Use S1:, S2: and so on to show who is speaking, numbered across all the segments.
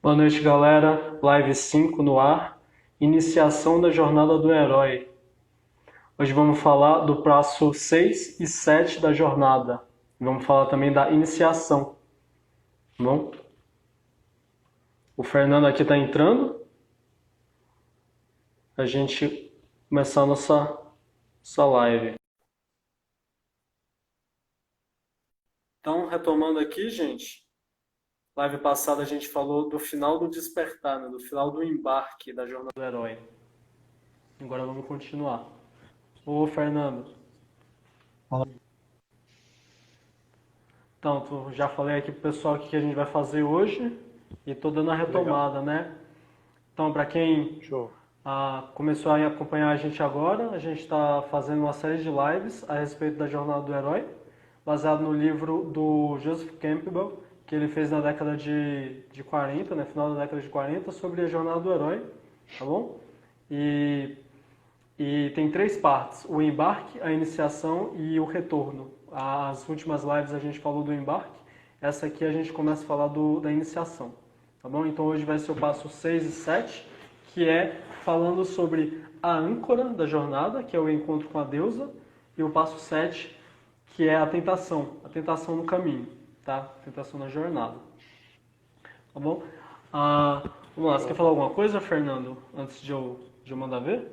S1: Boa noite, galera. Live 5 no ar. Iniciação da jornada do herói. Hoje vamos falar do passo 6 e 7 da jornada. Vamos falar também da iniciação. Tá bom? O Fernando aqui está entrando. A gente começar a nossa live. Então, retomando aqui, gente. Live passada a gente falou do final do despertar, né? Do final do embarque da jornada do herói. Agora vamos continuar. Ô, Fernando. Então, já falei aqui pro pessoal o que a gente vai fazer hoje e tô dando a retomada, né? Então, para quem começou a acompanhar a gente agora, a gente está fazendo uma série de lives a respeito da jornada do herói, baseado no livro do Joseph Campbell, que ele fez na década de 40, né? Final da década de 40, sobre a jornada do herói, tá bom? E tem três partes: o embarque, a iniciação e o retorno. As últimas lives a gente falou do embarque, essa aqui a gente começa a falar da iniciação, tá bom? Então hoje vai ser o passo 6 e 7, que é falando sobre a âncora da jornada, que é o encontro com a deusa, e o passo 7, que é a tentação no caminho, tá? A tentação na jornada, tá bom? Vamos lá, você quer falar alguma coisa, Fernando, antes de eu mandar ver?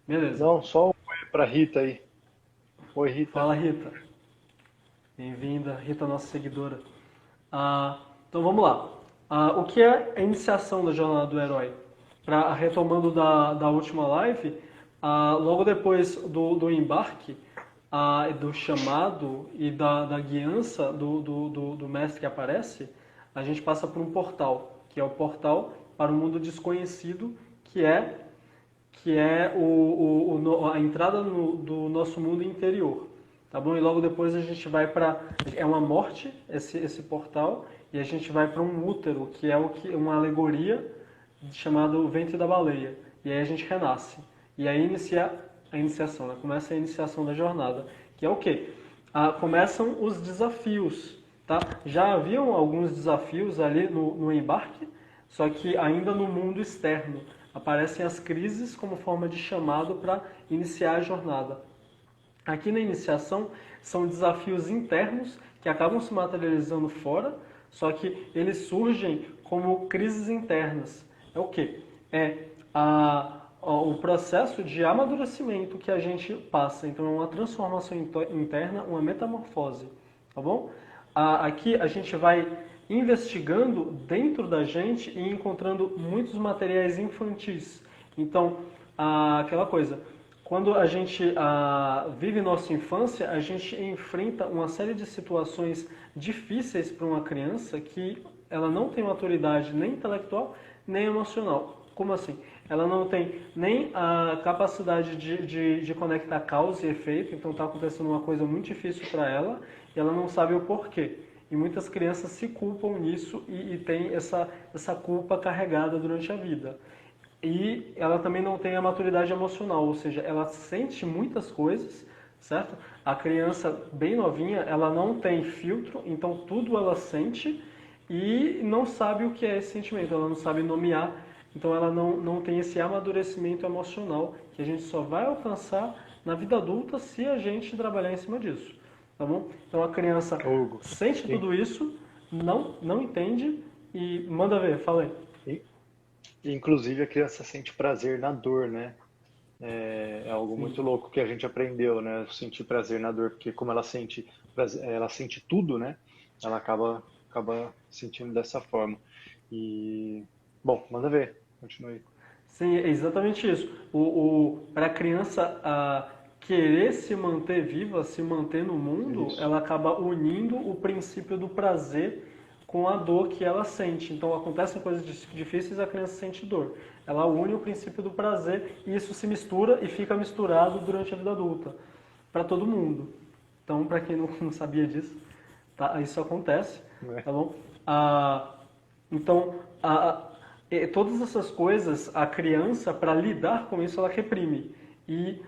S1: Beleza.
S2: Não, só um oi pra Rita aí. Oi, Rita.
S1: Fala, Rita. Bem-vinda, Rita, nossa seguidora. Então vamos lá. O que é a iniciação da jornada do herói? Retomando da última live, logo depois do embarque, do chamado e da guiança do mestre que aparece, a gente passa por um portal, que é o portal para o mundo desconhecido, que é a entrada do nosso mundo interior, tá bom? E logo depois a gente vai para... É uma morte, esse portal, e a gente vai para um útero, que é uma alegoria chamado ventre da baleia. E aí a gente renasce. E aí inicia a iniciação, né? Começa a iniciação da jornada, que é o quê? Começam os desafios, tá? Já haviam alguns desafios ali no embarque, só que ainda no mundo externo. Aparecem as crises como forma de chamado para iniciar a jornada. Aqui na iniciação são desafios internos que acabam se materializando fora, só que eles surgem como crises internas. É o quê? O processo de amadurecimento que a gente passa. Então é uma transformação interna, uma metamorfose, tá bom? Aqui a gente vai investigando dentro da gente e encontrando muitos materiais infantis. Então, aquela coisa, quando a gente vive nossa infância, a gente enfrenta uma série de situações difíceis para uma criança que ela não tem maturidade nem intelectual, nem emocional. Como assim? Ela não tem nem a capacidade de conectar causa e efeito, então está acontecendo uma coisa muito difícil para ela e ela não sabe o porquê. E muitas crianças se culpam nisso e tem essa culpa carregada durante a vida. E ela também não tem a maturidade emocional, ou seja, ela sente muitas coisas, certo? A criança bem novinha, ela não tem filtro, então tudo ela sente e não sabe o que é esse sentimento, ela não sabe nomear, então ela não tem esse amadurecimento emocional que a gente só vai alcançar na vida adulta se a gente trabalhar em cima disso, tá bom? Então a criança
S2: Hugo.
S1: sente tudo isso, não entende e manda ver, fala aí.
S2: Inclusive a criança sente prazer na dor, né? É algo
S1: Sim.
S2: muito louco que a gente aprendeu, né? Sentir prazer na dor, porque como ela sente tudo, né? Ela acaba sentindo dessa forma. E, bom, manda ver, continue.
S1: Sim, é exatamente isso. Para a criança querer se manter viva, se manter no mundo,
S2: Isso.
S1: ela acaba unindo o princípio do prazer com a dor que ela sente. Então acontecem coisas difíceis, a criança sente dor. Ela une o princípio do prazer e isso se mistura e fica misturado durante a vida adulta, para todo mundo. Então, para quem não sabia disso, tá? Isso acontece,
S2: Né?
S1: tá bom? Então, todas essas coisas, a criança, para lidar com isso, ela reprime. E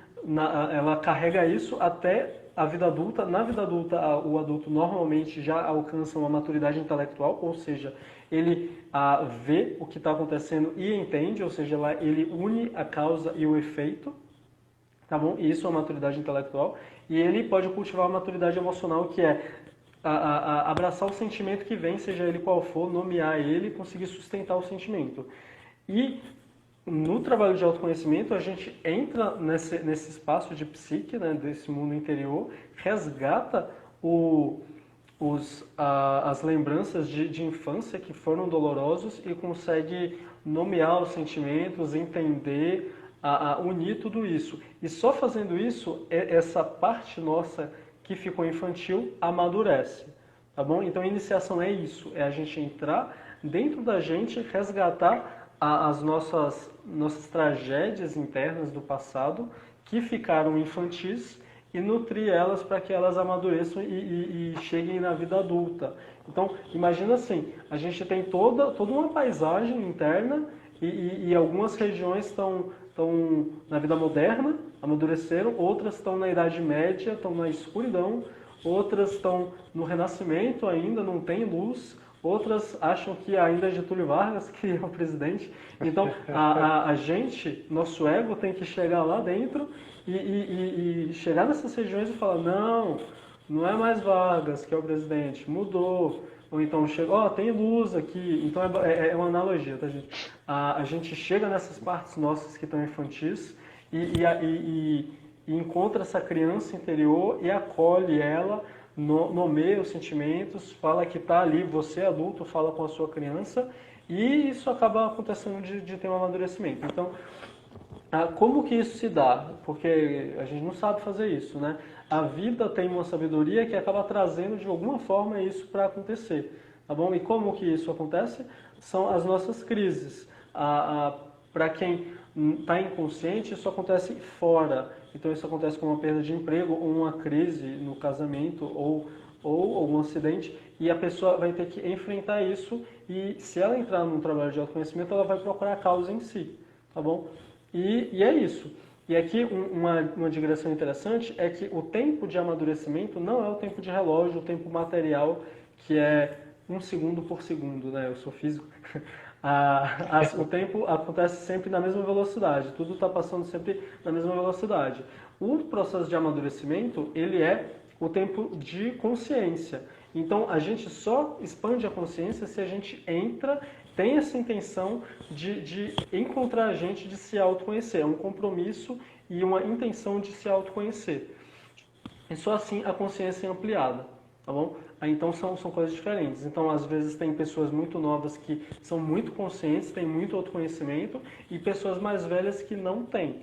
S1: ela carrega isso até a vida adulta. Na vida adulta, o adulto normalmente já alcança uma maturidade intelectual, ou seja, ele vê o que está acontecendo e entende, ou seja, ele une a causa e o efeito, tá bom? E isso é uma maturidade intelectual. E ele pode cultivar uma maturidade emocional, que é abraçar o sentimento que vem, seja ele qual for, nomear ele e conseguir sustentar o sentimento. E no trabalho de autoconhecimento, a gente entra nesse espaço de psique, né, desse mundo interior, resgata as lembranças de infância que foram dolorosos e consegue nomear os sentimentos, entender, unir tudo isso. E só fazendo isso, essa parte nossa que ficou infantil amadurece, tá bom? Então a iniciação é isso, é a gente entrar dentro da gente, resgatar as nossas tragédias internas do passado que ficaram infantis e nutrir elas para que elas amadureçam e cheguem na vida adulta. Então, imagina assim, a gente tem toda uma paisagem interna e algumas regiões estão na vida moderna, amadureceram, outras estão na Idade Média, estão na escuridão, outras estão no Renascimento ainda, não tem luz, outras acham que ainda é Getúlio Vargas que é o presidente. Então, a gente, nosso ego tem que chegar lá dentro e chegar nessas regiões e falar, não é mais Vargas que é o presidente, mudou. Ou então chega, tem luz aqui. Então é uma analogia, tá, gente? A gente chega nessas partes nossas que estão infantis e encontra essa criança interior e acolhe ela, nomeia os sentimentos, fala que está ali, você adulto fala com a sua criança e isso acaba acontecendo de ter um amadurecimento. Então, como que isso se dá? Porque a gente não sabe fazer isso, né? A vida tem uma sabedoria que acaba trazendo de alguma forma isso para acontecer, tá bom? E como que isso acontece? São as nossas crises. Para quem está inconsciente, isso acontece fora. Então isso acontece com uma perda de emprego ou uma crise no casamento ou algum acidente e a pessoa vai ter que enfrentar isso e se ela entrar num trabalho de autoconhecimento, ela vai procurar a causa em si, tá bom? E é isso. E aqui uma digressão interessante é que o tempo de amadurecimento não é o tempo de relógio, o tempo material, que é 1 segundo por segundo, né? Eu sou físico. O tempo acontece sempre na mesma velocidade, tudo está passando sempre na mesma velocidade. O processo de amadurecimento, ele é o tempo de consciência. Então, a gente só expande a consciência se a gente entra, tem essa intenção de encontrar a gente, de se autoconhecer. É um compromisso e uma intenção de se autoconhecer. E só assim a consciência é ampliada, tá bom? Então são coisas diferentes. Então, às vezes, tem pessoas muito novas que são muito conscientes, têm muito autoconhecimento, e pessoas mais velhas que não têm.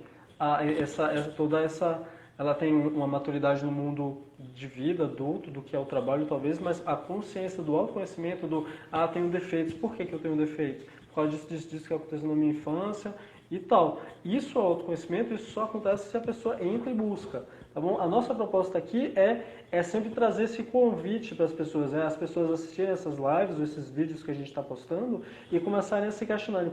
S1: Ela tem uma maturidade no mundo de vida, adulto, do que é o trabalho, talvez, mas a consciência do autoconhecimento, tenho defeitos, por que eu tenho defeitos? Por causa disso que aconteceu na minha infância e tal. Isso é autoconhecimento, isso só acontece se a pessoa entra e busca. Tá bom? A nossa proposta aqui é sempre trazer esse convite para as pessoas, né? As pessoas assistirem essas lives, ou esses vídeos que a gente está postando e começarem a se questionar,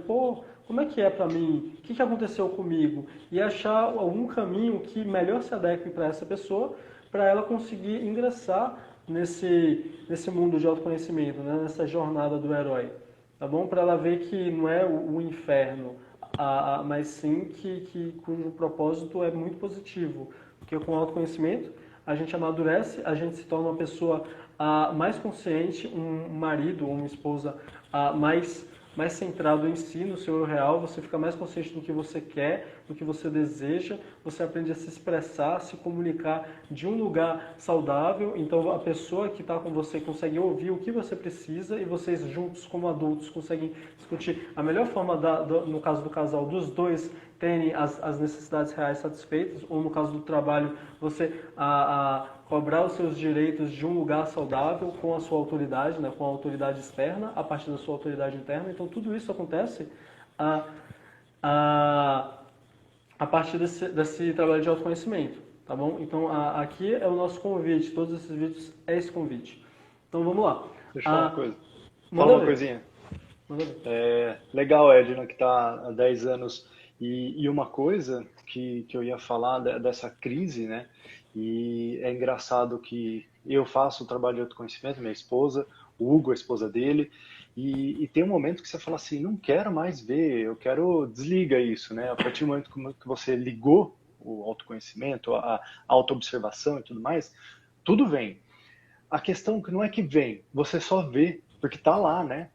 S1: como é que é para mim? O que aconteceu comigo? E achar algum caminho que melhor se adeque para essa pessoa, para ela conseguir ingressar nesse mundo de autoconhecimento, né? Nessa jornada do herói. Tá bom? Para ela ver que não é o inferno, mas sim cujo propósito é muito positivo. Porque com o autoconhecimento a gente amadurece, a gente se torna uma pessoa mais consciente, um marido ou uma esposa mais centrado em si, no seu eu real, você fica mais consciente do que você quer, do que você deseja, você aprende a se expressar, a se comunicar de um lugar saudável, então a pessoa que está com você consegue ouvir o que você precisa e vocês juntos como adultos conseguem discutir a melhor forma, no caso do casal, dos dois terem as necessidades reais satisfeitas, ou no caso do trabalho, você cobrar os seus direitos de um lugar saudável com a sua autoridade, né, com a autoridade externa, a partir da sua autoridade interna. Então, tudo isso acontece a partir desse trabalho de autoconhecimento, tá bom? Então, aqui é o nosso convite, todos esses vídeos é esse convite. Então, vamos lá.
S2: Deixa eu falar uma coisa. Fala uma coisinha. Legal, Edna, que está há 10 anos. E uma coisa que eu ia falar dessa crise, né? E é engraçado que eu faço o trabalho de autoconhecimento, minha esposa, o Hugo, a esposa dele, e tem um momento que você fala assim, não quero mais ver, eu quero, desliga isso, né? A partir do momento que você ligou o autoconhecimento, a autoobservação e tudo mais, tudo vem. A questão que não é que vem, você só vê, porque tá lá, né?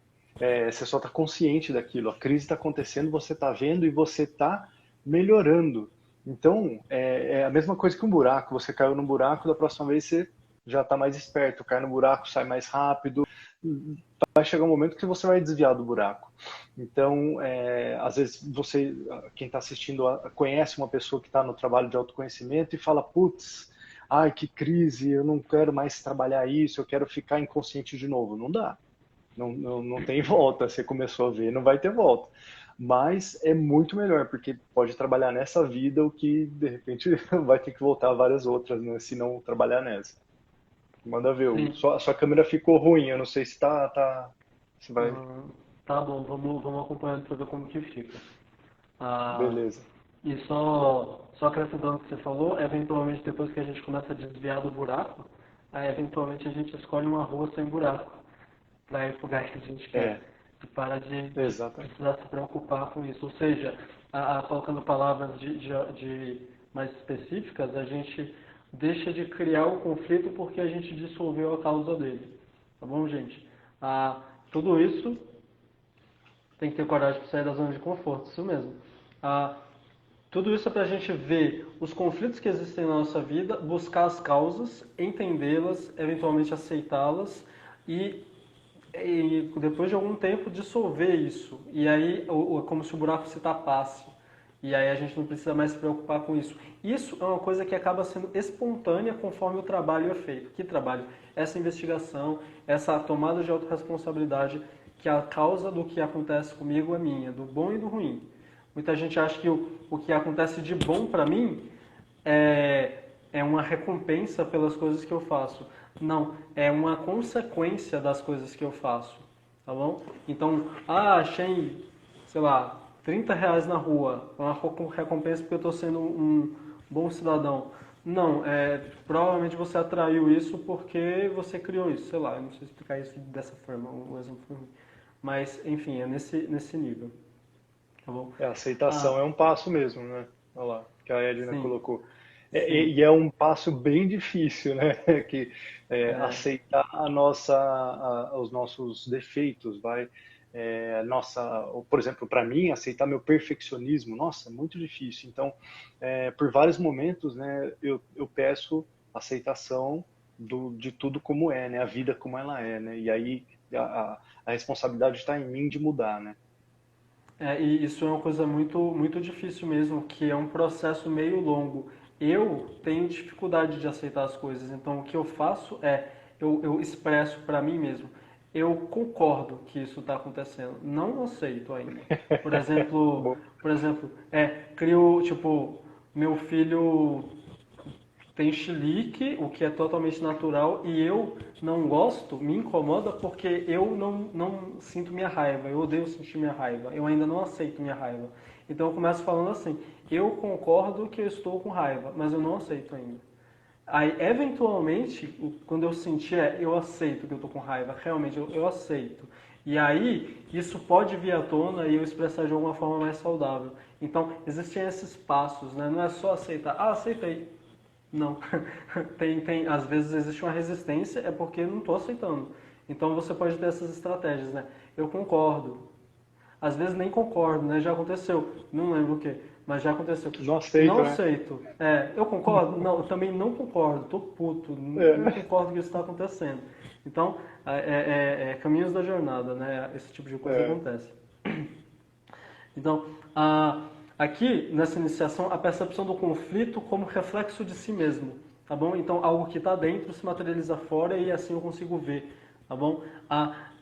S2: Você só está consciente daquilo. A crise está acontecendo, você está vendo e você está melhorando. Então, é a mesma coisa que um buraco. Você caiu no buraco, da próxima vez você já está mais esperto. Cai no buraco, sai mais rápido. Vai chegar um momento que você vai desviar do buraco. Então, às vezes você, quem está assistindo, conhece uma pessoa que está no trabalho de autoconhecimento e fala, putz, ai que crise, eu não quero mais trabalhar isso, eu quero ficar inconsciente de novo. Não dá. Não tem volta. Você começou a ver, não vai ter volta. Mas é muito melhor, porque pode trabalhar nessa vida o que, de repente, vai ter que voltar a várias outras, né? Se não trabalhar nessa. Manda ver.
S1: Sim.
S2: Sua câmera ficou ruim. Eu não sei se se vai.
S1: Ah, tá bom, vamos acompanhando para ver como que fica. Ah,
S2: Beleza.
S1: e só acrescentando o que você falou, eventualmente depois que a gente começa a desviar do buraco, aí eventualmente a gente escolhe uma rua sem buraco para ir pro lugar que a gente quer.
S2: É,
S1: E para de
S2: exatamente.
S1: precisar se preocupar com isso. Ou seja, colocando palavras de mais específicas, a gente deixa de criar o conflito porque a gente dissolveu a causa dele. Tá bom, gente? Ah, tudo isso tem que ter coragem para sair da zona de conforto, isso mesmo. Ah, tudo isso é para a gente ver os conflitos que existem na nossa vida, buscar as causas, entendê-las, eventualmente aceitá-las e depois de algum tempo dissolver isso. E aí é como se o buraco se tapasse. E aí a gente não precisa mais se preocupar com isso. Isso é uma coisa que acaba sendo espontânea conforme o trabalho é feito. Que trabalho? Essa investigação, essa tomada de autorresponsabilidade, que a causa do que acontece comigo é minha, do bom e do ruim. Muita gente acha que o que acontece de bom para mim é uma recompensa pelas coisas que eu faço. Não, é uma consequência das coisas que eu faço, tá bom? Então, achei, sei lá, R$ 30 na rua, é uma recompensa porque eu estou sendo um bom cidadão. Não, provavelmente você atraiu isso porque você criou isso, sei lá, eu não sei explicar isso dessa forma, um exemplo ruim. Mas, enfim, é nesse nível, tá bom?
S2: A
S1: Ah,
S2: aceitação é um passo mesmo, né? Olha lá, que a Edna
S1: sim,
S2: colocou.
S1: sim.
S2: E é um passo bem difícil, né? Que
S1: É,
S2: aceitar os nossos defeitos, vai. Por exemplo, para mim, aceitar meu perfeccionismo, nossa, é muito difícil. Então, por vários momentos, né, eu peço aceitação de tudo como é, né? A vida como ela é, né? E aí a responsabilidade está em mim de mudar, né?
S1: e isso é uma coisa muito difícil mesmo, que é um processo meio longo. Eu tenho dificuldade de aceitar as coisas, então o que eu faço eu expresso para mim mesmo. Eu concordo que isso está acontecendo, não aceito ainda. Por exemplo,
S2: Bom,
S1: crio, tipo, meu filho tem chilique, o que é totalmente natural, e eu não gosto, me incomoda porque eu não sinto minha raiva, eu odeio sentir minha raiva, eu ainda não aceito minha raiva. Então eu começo falando assim, eu concordo que eu estou com raiva, mas eu não aceito ainda. Aí, eventualmente, quando eu sentir, eu aceito que eu estou com raiva, realmente, eu aceito. E aí, isso pode vir à tona e eu expressar de alguma forma mais saudável. Então, existem esses passos, né? Não é só aceitar, aceitei. Não. Às vezes existe uma resistência, é porque eu não estou aceitando. Então você pode ter essas estratégias, né? Eu concordo. Às vezes nem concordo, né? Já aconteceu. Não lembro o quê, mas já aconteceu.
S2: não
S1: Não
S2: aceito, né?
S1: aceito. Eu concordo? Não, eu também não concordo. Tô puto. Não
S2: É,
S1: concordo que isso está acontecendo. Então, caminhos da jornada, né? Esse tipo de coisa
S2: é.
S1: acontece. Então, aqui nessa iniciação, a percepção do conflito como reflexo de si mesmo, tá bom? Então, algo que está dentro se materializa fora e assim eu consigo ver, tá bom?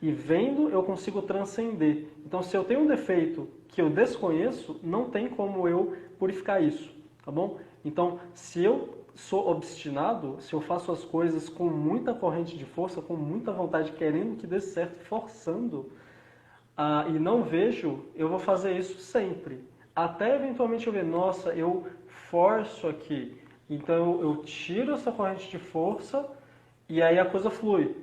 S1: E vendo, eu consigo transcender. Então, se eu tenho um defeito que eu desconheço, não tem como eu purificar isso, tá bom? Então, se eu sou obstinado, se eu faço as coisas com muita corrente de força, com muita vontade, querendo que dê certo, forçando, e não vejo, eu vou fazer isso sempre. Até eventualmente eu ver, nossa, eu forço aqui. Então eu tiro essa corrente de força e aí a coisa flui,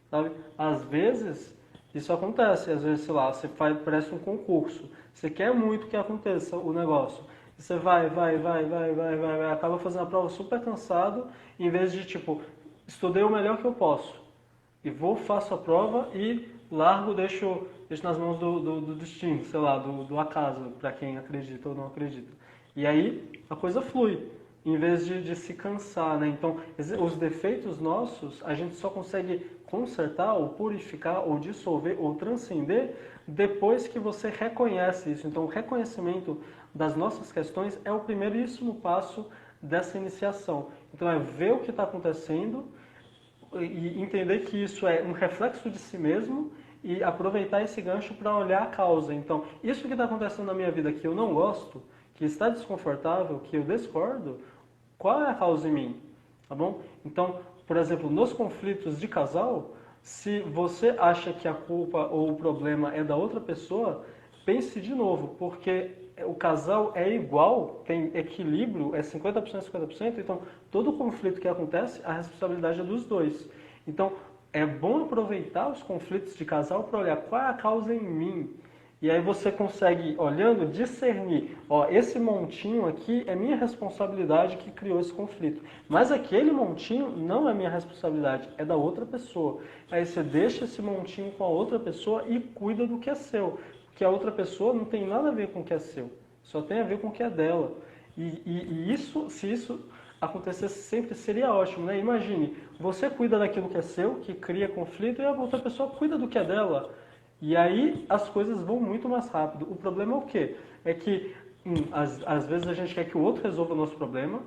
S1: sabe? Às vezes isso acontece, às vezes, sei lá, você presta um concurso, você quer muito que aconteça o negócio. Você vai, acaba fazendo a prova super cansado, em vez de tipo, estudei o melhor que eu posso. E vou, faço a prova e largo, deixo nas mãos do destino, sei lá, do acaso, para quem acredita ou não acredita. E aí a coisa flui, em vez de se cansar, né? Então, os defeitos nossos, a gente só consegue consertar, ou purificar, ou dissolver, ou transcender, depois que você reconhece isso. Então, o reconhecimento das nossas questões é o primeiríssimo passo dessa iniciação. Então, é ver o que está acontecendo, e entender que isso é um reflexo de si mesmo e aproveitar esse gancho para olhar a causa. Então, isso que está acontecendo na minha vida que eu não gosto, que está desconfortável, que eu discordo, qual é a causa em mim? Tá bom? Então, por exemplo, nos conflitos de casal, se você acha que a culpa ou o problema é da outra pessoa, pense de novo, porque o casal é igual, tem equilíbrio, é 50%, 50%, então todo conflito que acontece, a responsabilidade é dos dois. Então, é bom aproveitar os conflitos de casal para olhar qual é a causa em mim. E aí você consegue, olhando, discernir, ó, esse montinho aqui é minha responsabilidade que criou esse conflito. Mas aquele montinho não é minha responsabilidade, é da outra pessoa. Aí você deixa esse montinho com a outra pessoa e cuida do que é seu. Porque a outra pessoa não tem nada a ver com o que é seu, só tem a ver com o que é dela. E isso, se isso acontecesse sempre, seria ótimo, né? Imagine, você cuida daquilo que é seu, que cria conflito, e a outra pessoa cuida do que é dela. E aí as coisas vão muito mais rápido. O problema é o quê? É que às vezes a gente quer que o outro resolva o nosso problema,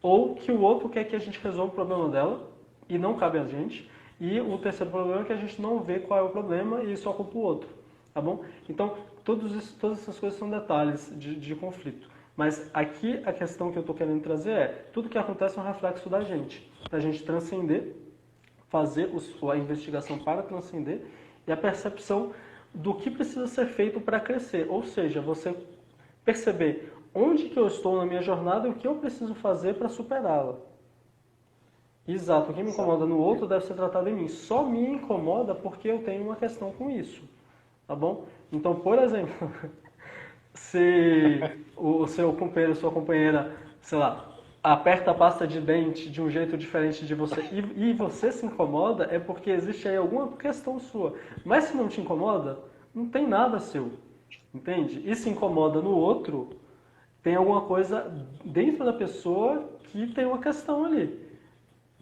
S1: ou que o outro quer que a gente resolva o problema dela, e não cabe a gente. E o terceiro problema é que a gente não vê qual é o problema e só culpa o outro. Tá bom? Então, todas essas coisas são detalhes de conflito. Mas aqui a questão que eu estou querendo trazer é, tudo que acontece é um reflexo da gente. Para a gente transcender, fazer a investigação para transcender e a percepção do que precisa ser feito para crescer. Ou seja, você perceber onde que eu estou na minha jornada e o que eu preciso fazer para superá-la. Exato, o que me incomoda no outro deve ser tratado em mim. Só me incomoda porque eu tenho uma questão com isso. Tá bom? Então, por exemplo, se o seu companheiro, sua companheira, sei lá, aperta a pasta de dente de um jeito diferente de você e você se incomoda, é porque existe aí alguma questão sua. Mas se não te incomoda, não tem nada seu. Entende? E se incomoda no outro, tem alguma coisa dentro da pessoa que tem uma questão ali.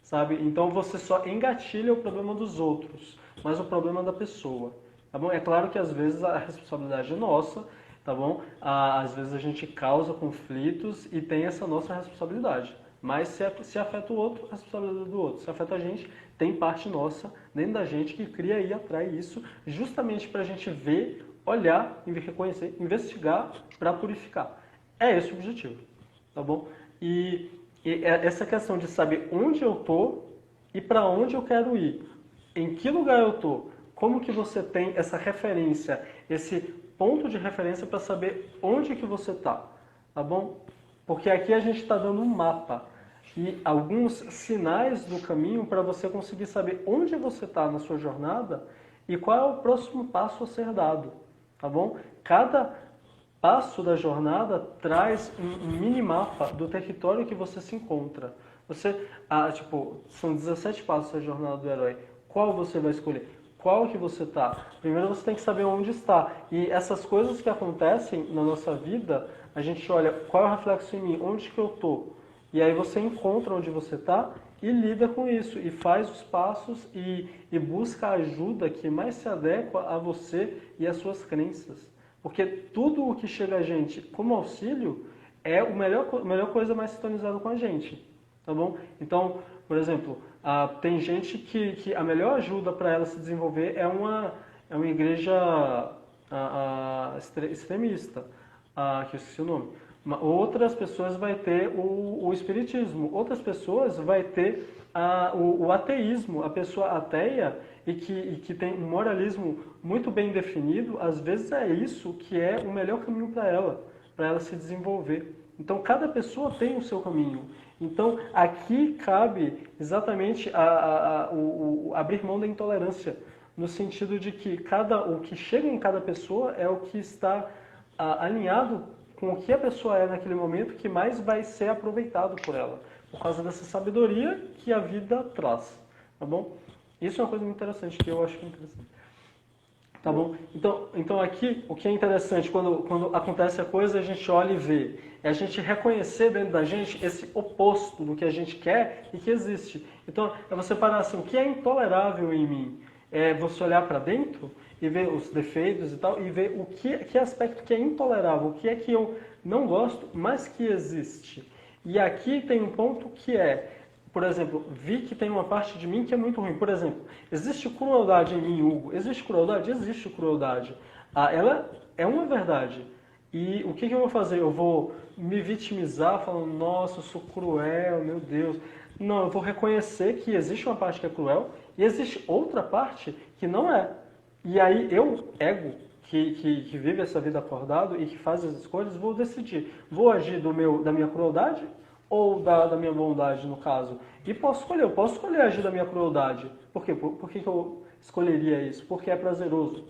S1: Sabe? Então você só engatilha o problema dos outros, mas o problema é da pessoa. Tá bom? É claro que às vezes a responsabilidade é nossa, tá bom? Às vezes a gente causa conflitos e tem essa nossa responsabilidade. Mas se afeta o outro, a responsabilidade é do outro. Se afeta a gente, tem parte nossa dentro da gente que cria e atrai isso justamente para a gente ver, olhar, reconhecer, investigar para purificar. É esse o objetivo, tá bom? E essa questão de saber onde eu tô e para onde eu quero ir, em que lugar eu tô, como que você tem essa referência, esse ponto de referência para saber onde que você está, tá bom? Porque aqui a gente está dando um mapa e alguns sinais do caminho para você conseguir saber onde você está na sua jornada e qual é o próximo passo a ser dado, tá bom? Cada passo da jornada traz um minimapa do território que você se encontra. São 17 passos da jornada do herói. Qual você vai escolher? Qual que você está? Primeiro você tem que saber onde está. E essas coisas que acontecem na nossa vida, a gente olha qual é o reflexo em mim, onde que eu estou. E aí você encontra onde você está e lida com isso. E faz os passos e busca a ajuda que mais se adequa a você e às suas crenças. Porque tudo o que chega a gente como auxílio é a melhor coisa mais sintonizada com a gente. Tá bom? Então, por exemplo, tem gente que a melhor ajuda para ela se desenvolver é uma igreja extremista, que eu esqueci o nome. Outras pessoas vai ter o espiritismo, outras pessoas vai ter o ateísmo, a pessoa ateia e que tem um moralismo muito bem definido, às vezes é isso que é o melhor caminho para ela se desenvolver. Então cada pessoa tem o seu caminho. Então, aqui cabe exatamente o abrir mão da intolerância, no sentido de que o que chega em cada pessoa é o que está alinhado com o que a pessoa é naquele momento, que mais vai ser aproveitado por ela, por causa dessa sabedoria que a vida traz, tá bom? Isso é uma coisa muito interessante, que eu acho interessante. Tá bom? Então aqui, o que é interessante, quando acontece a coisa, a gente olha e vê. É a gente reconhecer dentro da gente esse oposto do que a gente quer e que existe. Então, é você parar assim, o que é intolerável em mim? É você olhar para dentro e ver os defeitos e tal, e ver que aspecto que é intolerável, o que é que eu não gosto, mas que existe. E aqui tem um ponto que é, por exemplo, vi que tem uma parte de mim que é muito ruim. Por exemplo, existe crueldade em mim, Hugo? Existe crueldade? Existe crueldade. Ela é uma verdade. E o que eu vou fazer? Eu vou me vitimizar falando, nossa, eu sou cruel, meu Deus. Não, eu vou reconhecer que existe uma parte que é cruel e existe outra parte que não é. E aí eu, ego, que vive essa vida acordado e que faz as escolhas, vou decidir. Vou agir da minha crueldade ou da minha bondade, no caso. E eu posso escolher agir da minha crueldade. Por quê? Por que eu escolheria isso? Porque é prazeroso.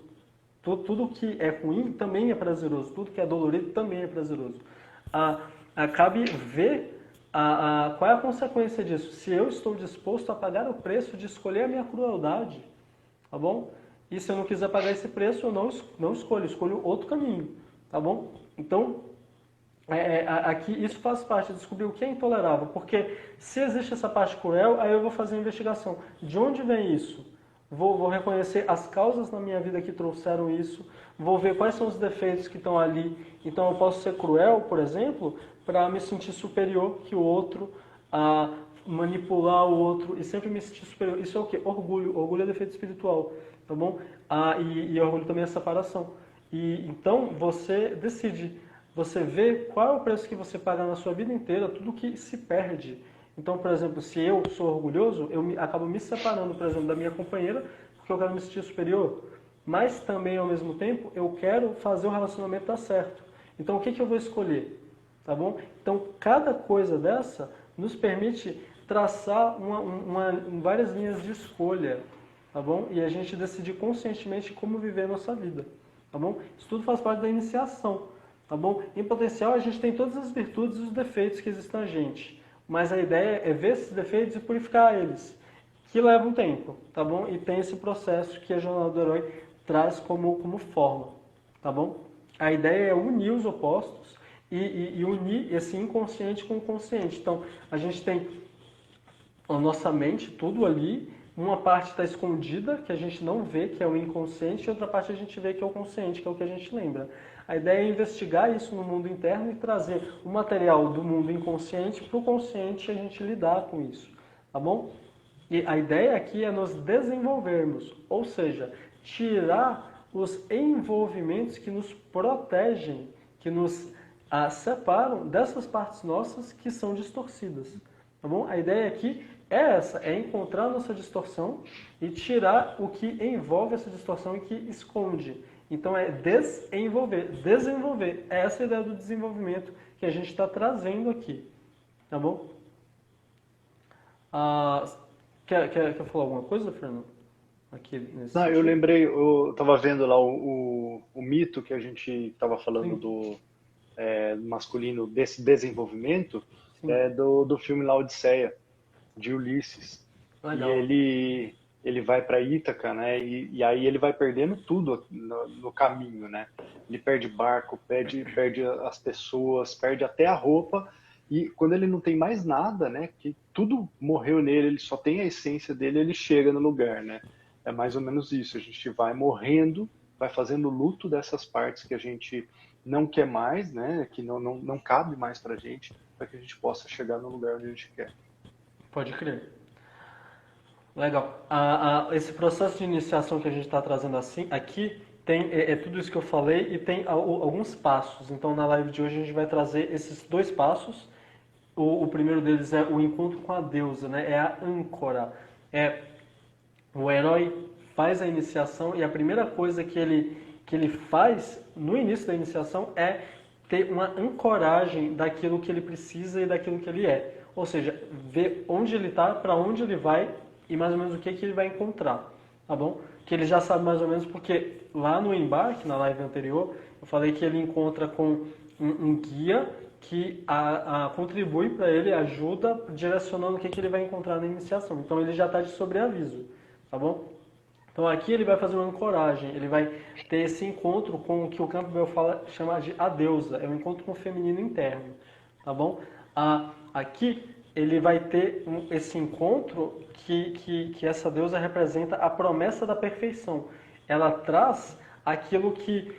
S1: Tudo que é ruim também é prazeroso. Tudo que é dolorido também é prazeroso. Cabe ver qual é a consequência disso. Se eu estou disposto a pagar o preço de escolher a minha crueldade, tá bom? E se eu não quiser pagar esse preço, eu não escolho outro caminho, tá bom? Então, aqui isso faz parte de descobrir o que é intolerável, porque se existe essa parte cruel, aí eu vou fazer a investigação. De onde vem isso? Vou reconhecer as causas na minha vida que trouxeram isso, vou ver quais são os defeitos que estão ali. Então eu posso ser cruel, por exemplo, para me sentir superior que o outro, manipular o outro e sempre me sentir superior. Isso é o quê? Orgulho. Orgulho é defeito espiritual, tá bom? E orgulho também é separação. E então você decide. Você vê qual é o preço que você paga na sua vida inteira, tudo que se perde. Então, por exemplo, se eu sou orgulhoso, acabo me separando, por exemplo, da minha companheira, porque eu quero me sentir superior. Mas também, ao mesmo tempo, eu quero fazer o relacionamento dar certo. Então, o que eu vou escolher? Tá bom? Então, cada coisa dessa nos permite traçar várias linhas de escolha, tá bom? E a gente decidir conscientemente como viver a nossa vida, tá bom? Isso tudo faz parte da iniciação. Tá bom? Em potencial, a gente tem todas as virtudes e os defeitos que existem na gente. Mas a ideia é ver esses defeitos e purificar eles, que leva um tempo, tá bom? E tem esse processo que a Jornada do Herói traz como forma, tá bom? A ideia é unir os opostos e unir esse inconsciente com o consciente. Então, a gente tem a nossa mente, tudo ali, uma parte está escondida, que a gente não vê, que é o inconsciente, e outra parte a gente vê, que é o consciente, que é o que a gente lembra. A ideia é investigar isso no mundo interno e trazer o material do mundo inconsciente para o consciente e a gente lidar com isso, tá bom? E a ideia aqui é nos desenvolvermos, ou seja, tirar os envolvimentos que nos protegem, que nos separam dessas partes nossas que são distorcidas, tá bom? A ideia aqui é essa, é encontrar a nossa distorção e tirar o que envolve essa distorção e que esconde. Então é desenvolver. É essa a ideia do desenvolvimento que a gente está trazendo aqui. Tá bom? Quer falar alguma coisa, Fernando? Aqui nesse
S2: Não, eu
S1: sentido?
S2: lembrei, eu estava vendo lá o mito que a gente estava falando
S1: Sim,
S2: do masculino, desse desenvolvimento,
S1: sim.
S2: do filme La Odisseia, de Ulisses. E
S1: Legal.
S2: ele vai para Ítaca, né? E aí ele vai perdendo tudo no caminho, né? Ele perde barco, perde as pessoas, perde até a roupa. E quando ele não tem mais nada, né? Que tudo morreu nele, ele só tem a essência dele, ele chega no lugar, né? É mais ou menos isso. A gente vai morrendo, vai fazendo luto dessas partes que a gente não quer mais, né? Que não cabe mais pra gente, para que a gente possa chegar no lugar onde a gente quer.
S1: Pode crer. Legal. Esse processo de iniciação que a gente está trazendo assim, aqui tem tudo isso que eu falei e tem alguns passos. Então, na live de hoje, a gente vai trazer esses dois passos. O primeiro deles é o encontro com a deusa, né? É a âncora. O herói faz a iniciação e a primeira coisa que ele faz no início da iniciação é ter uma ancoragem daquilo que ele precisa e daquilo que ele é. ou seja, ver onde ele está, para onde ele vai e mais ou menos o que ele vai encontrar, tá bom? Que ele já sabe mais ou menos porque lá no embarque, na live anterior, eu falei que ele encontra com um guia que contribui para ele, ajuda direcionando o que ele vai encontrar na iniciação. Então ele já está de sobreaviso, tá bom? Então aqui ele vai fazer uma ancoragem, ele vai ter esse encontro com o que o Campbell chama de a deusa, é um encontro com o feminino interno, tá bom? Aqui ele vai ter esse encontro que essa deusa representa a promessa da perfeição. Ela traz aquilo que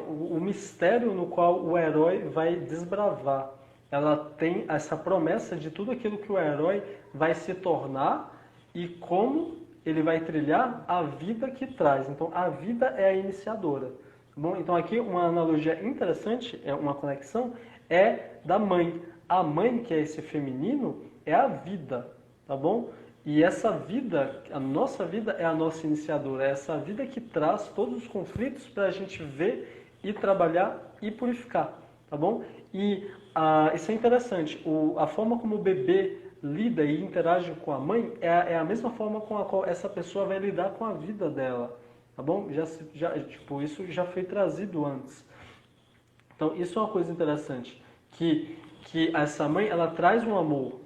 S1: o mistério no qual o herói vai desbravar. Ela tem essa promessa de tudo aquilo que o herói vai se tornar e como ele vai trilhar a vida que traz. Então, a vida é a iniciadora. Bom, então aqui uma analogia interessante, uma conexão, é da mãe. A mãe, que é esse feminino, é a vida, tá bom? E essa vida, a nossa vida é a nossa iniciadora, é essa vida que traz todos os conflitos para a gente ver e trabalhar e purificar, tá bom? E isso é interessante, a forma como o bebê lida e interage com a mãe é a mesma forma com a qual essa pessoa vai lidar com a vida dela, tá bom? Tipo, isso já foi trazido antes. Então, isso é uma coisa interessante, que essa mãe, ela traz um amor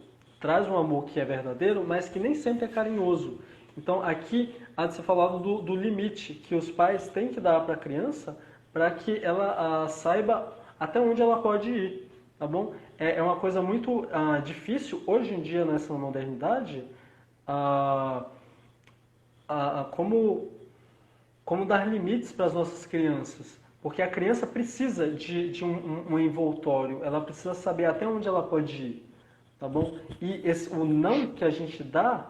S1: que é verdadeiro, mas que nem sempre é carinhoso. Então, aqui, há de ser falado do limite que os pais têm que dar para a criança para que ela saiba até onde ela pode ir, tá bom? É uma coisa muito difícil, hoje em dia, nessa modernidade, como dar limites para as nossas crianças. Porque a criança precisa de um envoltório, ela precisa saber até onde ela pode ir, tá bom? E o não que a gente dá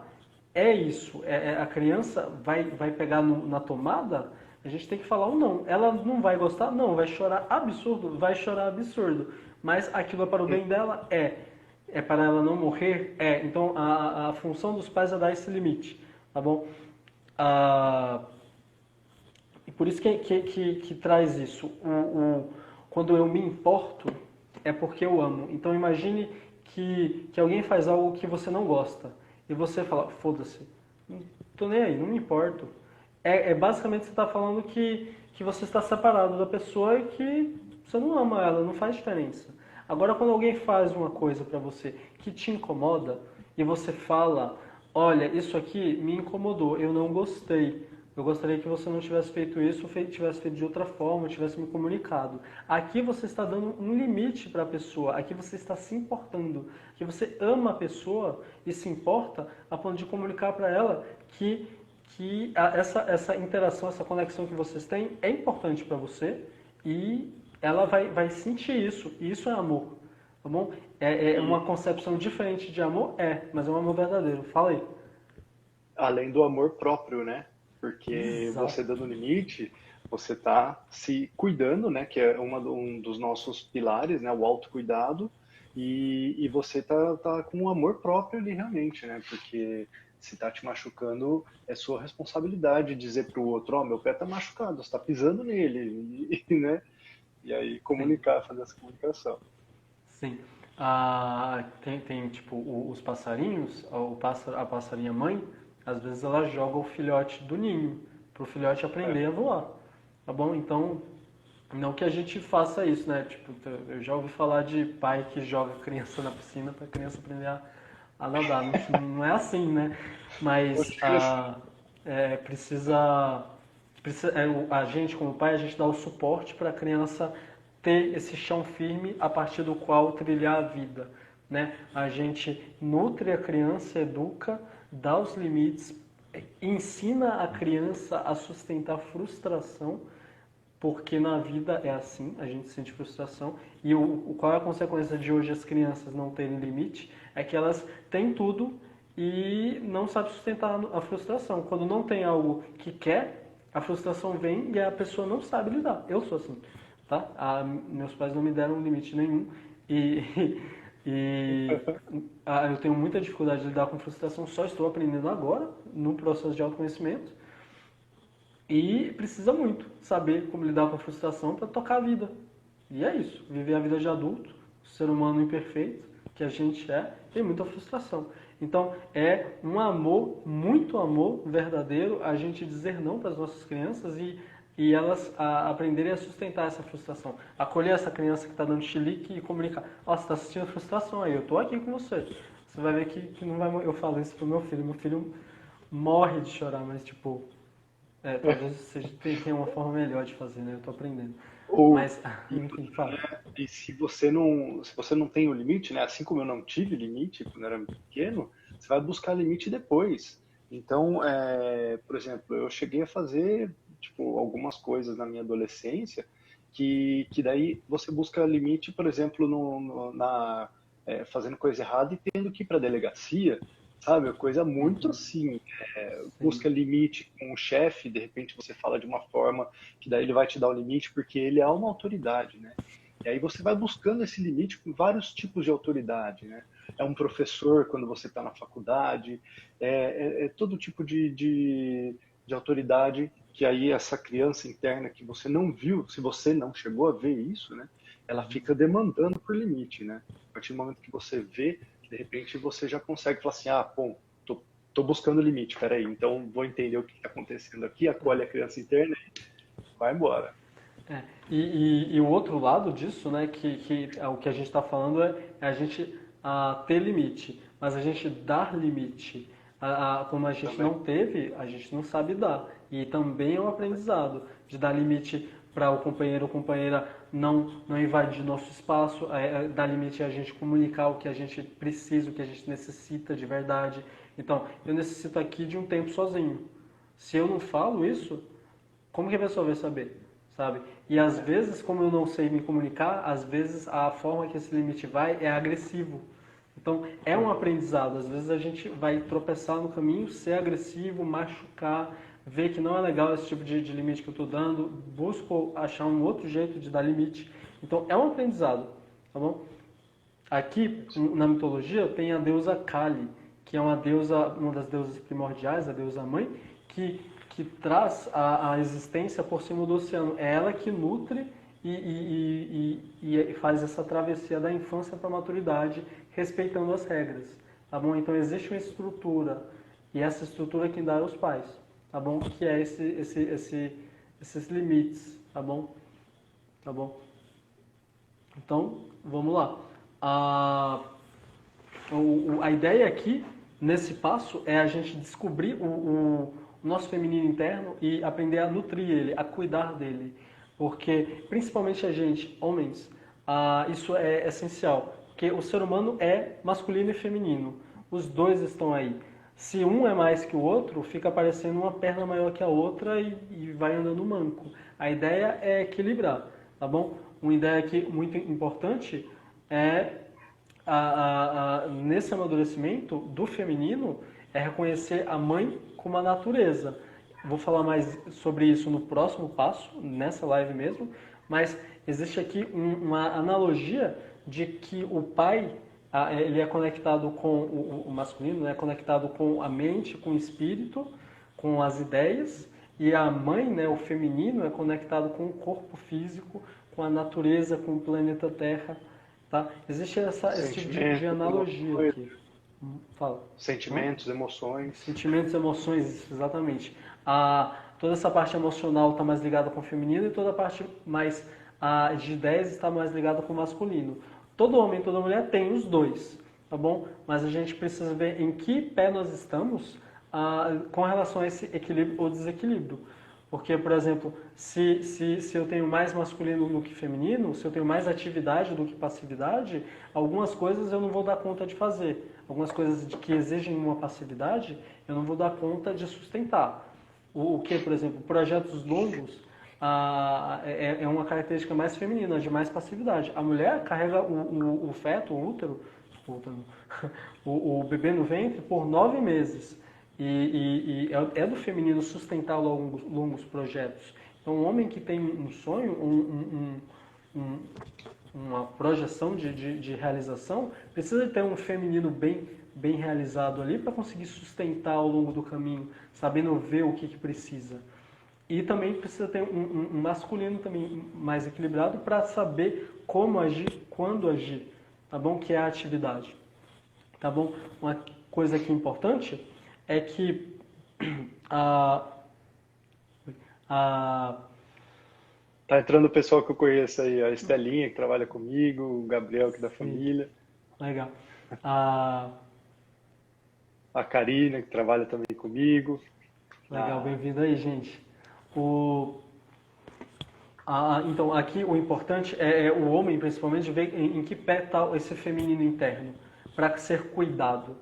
S1: é isso. A criança vai pegar na tomada, a gente tem que falar o não. Ela não vai gostar? Não. Vai chorar absurdo? Vai chorar absurdo. Mas aquilo é para o bem dela? É para ela não morrer? Então a função dos pais é dar esse limite, tá bom? E por isso que traz isso. Quando eu me importo, é porque eu amo. Então imagine que alguém faz algo que você não gosta. E você fala, foda-se, não tô nem aí, não me importo. Basicamente você está falando que você está separado da pessoa e que você não ama ela, não faz diferença. Agora quando alguém faz uma coisa para você que te incomoda e você fala, olha, isso aqui me incomodou, eu não gostei. Eu gostaria que você não tivesse feito isso, ou tivesse feito de outra forma, tivesse me comunicado. Aqui você está dando um limite para a pessoa, aqui você está se importando, aqui você ama a pessoa e se importa a ponto de comunicar para ela que essa interação, essa conexão que vocês têm é importante para você e ela vai sentir isso, e isso é amor, tá bom? É uma concepção diferente de amor? Mas é um amor verdadeiro. Fala aí.
S2: Além do amor próprio, né? Porque
S1: Exato.
S2: você dando limite, você está se cuidando, né? Que é um dos nossos pilares, né? O autocuidado. E você tá com um amor próprio ali realmente, né? Porque se tá te machucando, é sua responsabilidade dizer para o outro, ó, meu pé tá machucado, você está pisando nele, né? E aí
S1: Sim.
S2: comunicar, fazer essa comunicação.
S1: Sim. Tem tipo os passarinhos, a passarinha mãe, às vezes ela joga o filhote do ninho para o filhote aprender a voar, tá bom? Então, não que a gente faça isso, né? Tipo, eu já ouvi falar de pai que joga a criança na piscina para a criança aprender a nadar. Não é assim, né? Mas precisa a gente como pai, a gente dá o suporte para a criança ter esse chão firme a partir do qual trilhar a vida, né? A gente nutre a criança, educa, dá os limites, ensina a criança a sustentar frustração, porque na vida é assim, a gente sente frustração. E qual é a consequência de hoje as crianças não terem limite? É que elas têm tudo e não sabem sustentar a frustração. Quando não tem algo que quer, a frustração vem e a pessoa não sabe lidar. Eu sou assim, tá? Meus pais não me deram limite nenhum e eu tenho muita dificuldade de lidar com frustração, só estou aprendendo agora, no processo de autoconhecimento. E precisa muito saber como lidar com a frustração para tocar a vida. E é isso, viver a vida de adulto, ser humano imperfeito, que a gente é, tem muita frustração. Então, é um amor, muito amor verdadeiro, a gente dizer não para as nossas crianças e elas aprenderem a sustentar essa frustração. Acolher essa criança que está dando chilique e comunicar. Ó, você está sentindo frustração aí, eu estou aqui com você. Você vai ver que não vai... Eu falo isso pro meu filho morre de chorar, mas tipo... talvez tenha uma forma melhor de fazer, né? Eu estou aprendendo.
S2: Ou,
S1: Mas, enfim, fala.
S2: e se você não tem o limite, né? Assim como eu não tive limite quando eu era pequeno, você vai buscar limite depois. Então, por exemplo, eu cheguei a fazer tipo algumas coisas na minha adolescência que daí você busca limite, por exemplo, fazendo coisa errada e tendo que ir para a delegacia, sabe? Coisa muito
S1: Uhum,
S2: assim,
S1: sim.
S2: busca limite com o chefe, de repente você fala de uma forma que daí ele vai te dar o limite porque ele é uma autoridade, né? E aí você vai buscando esse limite com vários tipos de autoridade, né? É um professor quando você está na faculdade, é todo tipo de autoridade que aí essa criança interna que você não viu, se você não chegou a ver isso, né? Ela fica demandando por limite, né? A partir do momento que você vê, de repente você já consegue falar assim, bom, tô buscando limite, peraí, então vou entender o que está acontecendo aqui, acolhe a criança interna e vai embora.
S1: E o outro lado disso, né, que é o que a gente está falando é a gente ter limite, mas a gente dar limite. Como a gente
S2: Também.
S1: não teve, a gente não sabe dar. E também é um aprendizado de dar limite para o companheiro ou companheira não invadir nosso espaço, dar limite a gente comunicar o que a gente precisa, o que a gente necessita de verdade. Então, eu necessito aqui de um tempo sozinho. Se eu não falo isso, como que a pessoa vai saber, sabe? E às
S2: É,
S1: vezes, como eu não sei me comunicar, às vezes a forma que esse limite vai é agressivo. Então, é um
S2: uhum.
S1: aprendizado. Às vezes a gente vai tropeçar no caminho, ser agressivo, machucar, ver que não é legal esse tipo de limite que eu estou dando, busco achar um outro jeito de dar limite. Então, é um aprendizado, tá bom? Aqui,
S2: Isso.
S1: na mitologia, tem a deusa Kali, que é uma das deusas primordiais, a deusa mãe, que traz a existência por cima do oceano. É ela que nutre e faz essa travessia da infância para a maturidade, respeitando as regras, tá bom? Então existe uma estrutura, e essa estrutura quem dá é os pais, tá bom? Que é esses limites, tá bom? Tá bom? Então, vamos lá. A, a ideia aqui, nesse passo, é a gente descobrir o nosso feminino interno e aprender a nutrir ele, a cuidar dele. Porque, principalmente a gente, homens, isso é essencial. Porque o ser humano é masculino e feminino. Os dois estão aí. Se um é mais que o outro, fica parecendo uma perna maior que a outra e vai andando manco. A ideia é equilibrar, tá bom? Uma ideia aqui muito importante é nesse amadurecimento do feminino é reconhecer a mãe como a natureza. Vou falar mais sobre isso no próximo passo, nessa live mesmo, mas existe aqui uma analogia de que o pai ele é conectado com o masculino, é conectado com a mente, com o espírito, com as ideias, e a mãe, né, o feminino, é conectado com o corpo físico, com a natureza, com o planeta Terra. Tá? Existe esse tipo de
S2: Sentimentos,
S1: analogia
S2: emoções,
S1: aqui. Fala. Hã?
S2: sentimentos, emoções.
S1: Sentimentos, emoções, exatamente. Toda essa parte emocional está mais ligada com o feminino e toda a parte mais de ideias está mais ligada com o masculino. Todo homem e toda mulher tem os dois, tá bom? Mas a gente precisa ver em que pé nós estamos com relação a esse equilíbrio ou desequilíbrio. Porque, por exemplo, se eu tenho mais masculino do que feminino, se eu tenho mais atividade do que passividade, algumas coisas eu não vou dar conta de fazer. Algumas coisas que exigem uma passividade, eu não vou dar conta de sustentar. O que, por exemplo, projetos longos é uma característica mais feminina, de mais passividade. A mulher carrega o feto, o útero, o bebê no ventre por 9 meses. É do feminino sustentar longos projetos. Então, um homem que tem um sonho, uma projeção de realização, precisa ter um feminino bem realizado ali para conseguir sustentar ao longo do caminho, sabendo ver o que precisa. E também precisa ter um masculino também mais equilibrado para saber como agir, quando agir, tá bom? Que é a atividade. tá bom? Uma coisa aqui importante é que a, a
S2: Tá entrando o pessoal que eu conheço aí, a Estelinha, que trabalha comigo, o Gabriel, que é da
S1: sim,
S2: família,
S1: legal. A,
S2: a Karina, que trabalha também comigo.
S1: legal,
S2: Ah,
S1: bem-vindo aí, gente. O, então, aqui o importante é o homem, principalmente, ver em que pé está esse feminino interno, para ser cuidado.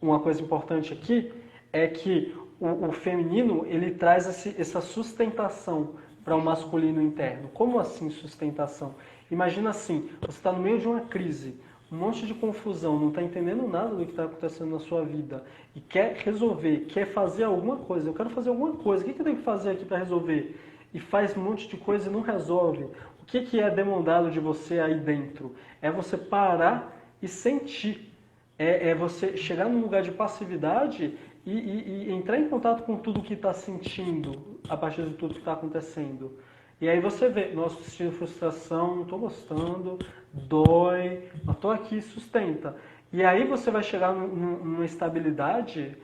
S1: Uma coisa importante aqui é que o feminino ele traz essa sustentação para o masculino interno. Como assim sustentação? Imagina assim, você está no meio de uma crise, um monte de confusão, não está entendendo nada do que está acontecendo na sua vida e quer resolver, quer fazer alguma coisa. Eu quero fazer alguma coisa, o que eu tenho que fazer aqui para resolver? E faz um monte de coisa e não resolve. O que é demandado de você aí dentro? É você parar e sentir. É você chegar num lugar de passividade e entrar em contato com tudo que está sentindo a partir de tudo que está acontecendo. E aí você vê, nossa, tô sentindo frustração, não estou gostando, dói, mas estou aqui, sustenta. E aí você vai chegar numa estabilidade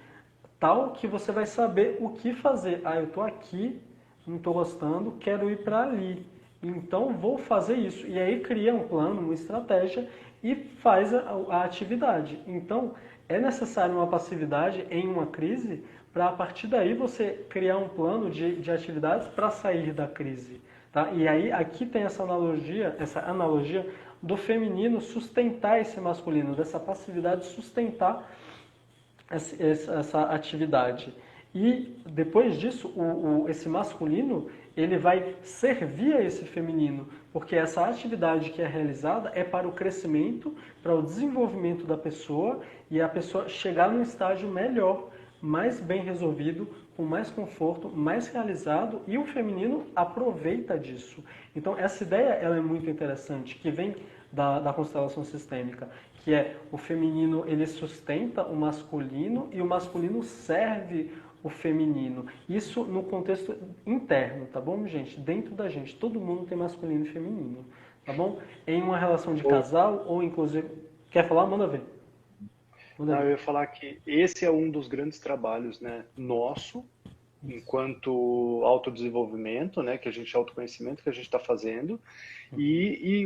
S1: tal que você vai saber o que fazer. Ah, eu estou aqui, não estou gostando, quero ir para ali. Então vou fazer isso. E aí cria um plano, uma estratégia e faz a atividade. Então é necessário uma passividade em uma crise para a partir daí você criar um plano de atividades para sair da crise. Tá? E aí aqui tem essa analogia do feminino sustentar esse masculino, dessa passividade sustentar essa atividade. E depois disso, esse masculino ele vai servir a esse feminino, porque essa atividade que é realizada é para o crescimento, para o desenvolvimento da pessoa e a pessoa chegar num estágio melhor, mais bem resolvido, com mais conforto, mais realizado e o feminino aproveita disso. Então essa ideia ela é muito interessante, que vem da constelação sistêmica, que é o feminino ele sustenta o masculino e o masculino serve o feminino. Isso no contexto interno, tá bom, gente? Dentro da gente, todo mundo tem masculino e feminino, tá bom? Em uma relação de casal ou inclusive... Quer falar? Manda ver. Manda
S2: não, eu
S1: ver.
S2: ia falar que esse é um dos grandes trabalhos, né, nosso, enquanto autodesenvolvimento, né, que a gente autoconhecimento que a gente está fazendo, e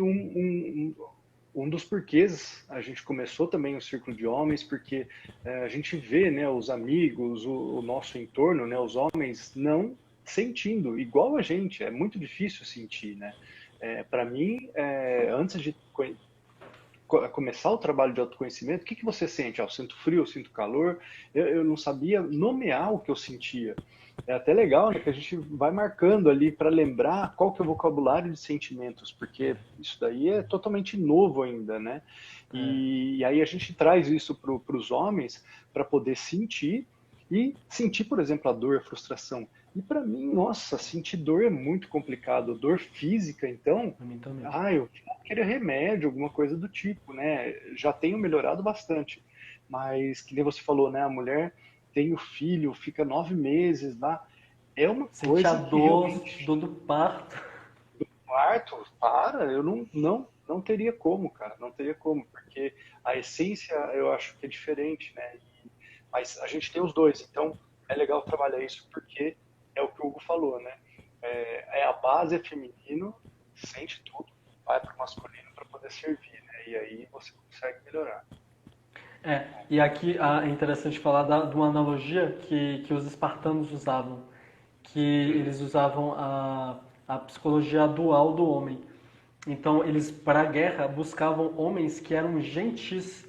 S2: um dos porquês a gente começou também o Círculo de Homens, porque a gente vê, né, os amigos, o nosso entorno, né, os homens não sentindo igual a gente. É muito difícil sentir, né? Para mim, antes de começar o trabalho de autoconhecimento, o que que você sente? Ah, eu sinto frio, eu sinto calor. Eu não sabia nomear o que eu sentia. É até legal, né, que a gente vai marcando ali para lembrar qual que é o vocabulário de sentimentos, porque isso daí é totalmente novo ainda, né?
S1: É,
S2: E aí a gente traz isso para os homens para poder sentir, por exemplo, a dor, a frustração. E para mim, nossa, sentir dor é muito complicado. Dor física, então,
S1: pra mim também.
S2: eu vou querer remédio, alguma coisa do tipo, né? Já tenho melhorado bastante, mas que nem você falou, né? A mulher tem o filho, fica 9 meses lá, é uma
S1: Sentir a
S2: coisa que
S1: dor
S2: realmente
S1: do parto.
S2: parto, para, eu não teria como, cara, não teria como, porque a essência eu acho que é diferente, né? Mas a gente tem os dois, então é legal trabalhar isso porque é o que o Hugo falou, né? A base é feminino, sente tudo, vai para o masculino para poder servir, né? E aí você consegue melhorar.
S1: E aqui é interessante falar de uma analogia que os espartanos usavam, que eles usavam a psicologia dual do homem. Então, eles, para a guerra, buscavam homens que eram gentis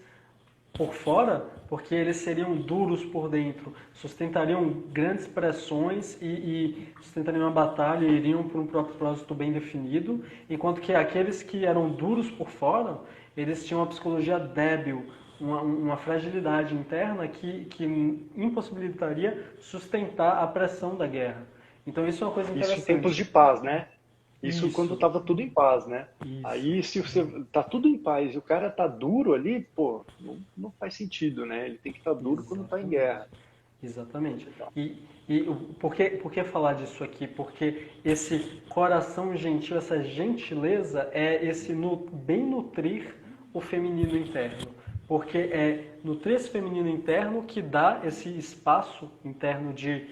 S1: por fora, porque eles seriam duros por dentro, sustentariam grandes pressões e sustentariam a batalha e iriam por um propósito bem definido, enquanto que aqueles que eram duros por fora, eles tinham uma psicologia débil, uma fragilidade interna que impossibilitaria sustentar a pressão da guerra. Então isso é uma coisa
S2: Isso em tempos
S1: interessante.
S2: de paz, né? Isso quando
S1: Isso,
S2: estava tudo em paz, né?
S1: isso.
S2: Aí se você tá tudo em paz e o cara tá duro ali, pô, não faz sentido, né? Ele tem que estar duro quando tá em
S1: Exatamente.
S2: guerra.
S1: Exatamente.
S2: Legal.
S1: Por que falar disso aqui? Porque esse coração gentil, essa gentileza é esse bem nutrir o feminino interno. porque é nutrir esse feminino interno que dá esse espaço interno de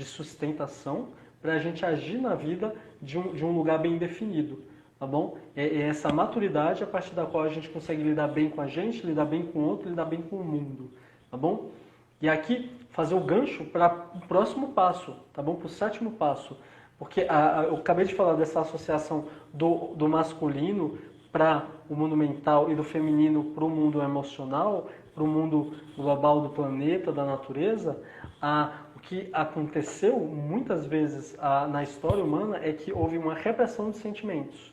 S1: sustentação para a gente agir na vida de um lugar bem definido, tá bom? É essa maturidade a partir da qual a gente consegue lidar bem com a gente, lidar bem com o outro, lidar bem com o mundo, tá bom? E aqui fazer o gancho para o próximo passo, tá bom? Para o sétimo passo, porque eu acabei de falar dessa associação do masculino para o mundo mental e do feminino para o mundo emocional, para o mundo global do planeta, da natureza. O que aconteceu muitas vezes na história humana é que houve uma repressão de sentimentos,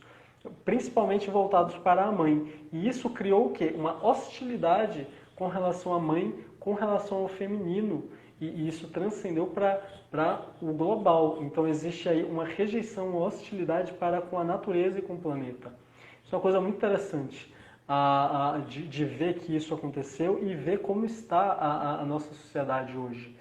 S1: principalmente voltados para a mãe. E isso criou o quê? Uma hostilidade com relação à mãe, com relação ao feminino. E isso transcendeu para o global. Então existe aí uma rejeição, uma hostilidade para com a natureza e com o planeta. Isso é uma coisa muito interessante de ver que isso aconteceu e ver como está a nossa sociedade hoje.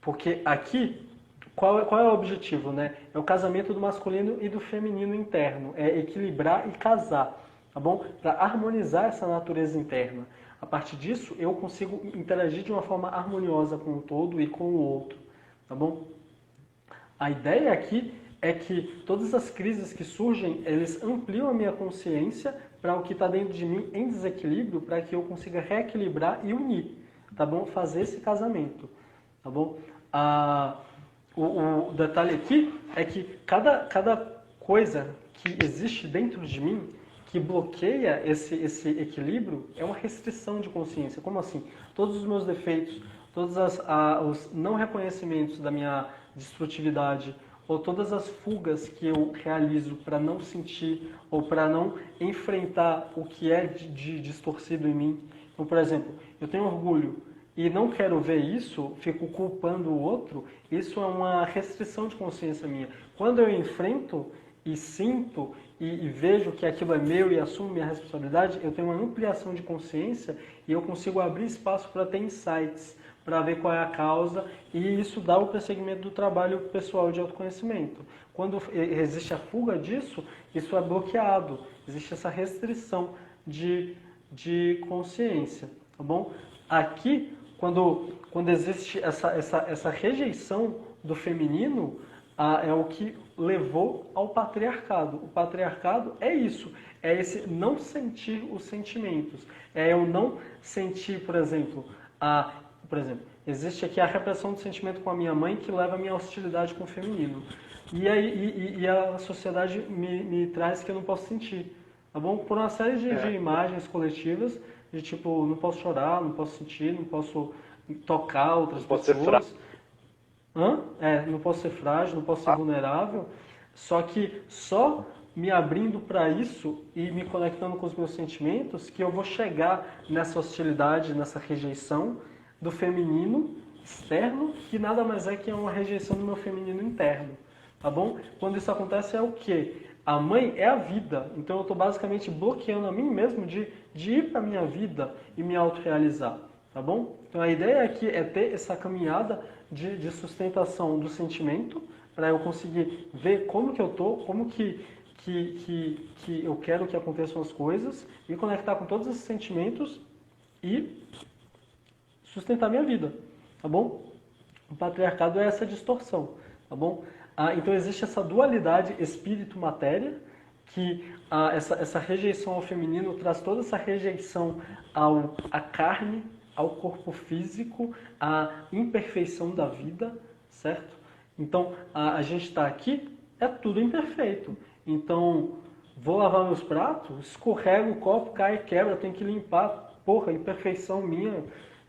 S1: Porque aqui, qual é o objetivo, né? É o casamento do masculino e do feminino interno. É equilibrar e casar, tá bom? Para harmonizar essa natureza interna. A partir disso, eu consigo interagir de uma forma harmoniosa com o todo e com o outro, tá bom? A ideia aqui é que todas as crises que surgem, eles ampliam a minha consciência para o que está dentro de mim em desequilíbrio, para que eu consiga reequilibrar e unir, tá bom? Fazer esse casamento, tá bom? O detalhe aqui é que cada coisa que existe dentro de mim, que bloqueia esse equilíbrio, é uma restrição de consciência. Como assim? Todos os meus defeitos, todos os não reconhecimentos da minha destrutividade, ou todas as fugas que eu realizo para não sentir ou para não enfrentar o que é de distorcido em mim. Então, por exemplo, eu tenho orgulho e não quero ver isso, fico culpando o outro, isso é uma restrição de consciência minha. Quando eu enfrento e sinto e vejo que aquilo é meu e assumo minha responsabilidade, eu tenho uma ampliação de consciência e eu consigo abrir espaço para ter insights, para ver qual é a causa, e isso dá o prosseguimento do trabalho pessoal de autoconhecimento. Quando existe a fuga disso, isso é bloqueado, existe essa restrição de consciência, tá bom? Aqui, quando existe essa rejeição do feminino, é o que levou ao patriarcado. O patriarcado é isso, é esse não sentir os sentimentos, é eu não sentir, por exemplo, existe aqui a repressão do sentimento com a minha mãe que leva a minha hostilidade com o feminino. E a sociedade me traz que eu não posso sentir, tá bom? Por uma série de imagens coletivas, de tipo, não posso chorar, não posso sentir, não posso tocar outras pessoas. Não posso ser frágil, não posso ser vulnerável. Só que só me abrindo para isso e me conectando com os meus sentimentos que eu vou chegar nessa hostilidade, nessa rejeição do feminino externo, que nada mais é que uma rejeição do meu feminino interno, tá bom? Quando isso acontece é o quê? A mãe é a vida, então eu estou basicamente bloqueando a mim mesmo de ir para a minha vida e me autorrealizar, tá bom? Então a ideia aqui é ter essa caminhada de sustentação do sentimento, para eu conseguir ver como que eu estou, como que eu quero que aconteçam as coisas, me conectar com todos esses sentimentos e sustentar minha vida, tá bom? O patriarcado é essa distorção, tá bom? Então existe essa dualidade espírito-matéria, que essa rejeição ao feminino traz toda essa rejeição à carne, ao corpo físico, à imperfeição da vida, certo? Então a gente está aqui, é tudo imperfeito. Então vou lavar meus pratos, escorrega o copo, cai, quebra, tem que limpar, porra, imperfeição minha.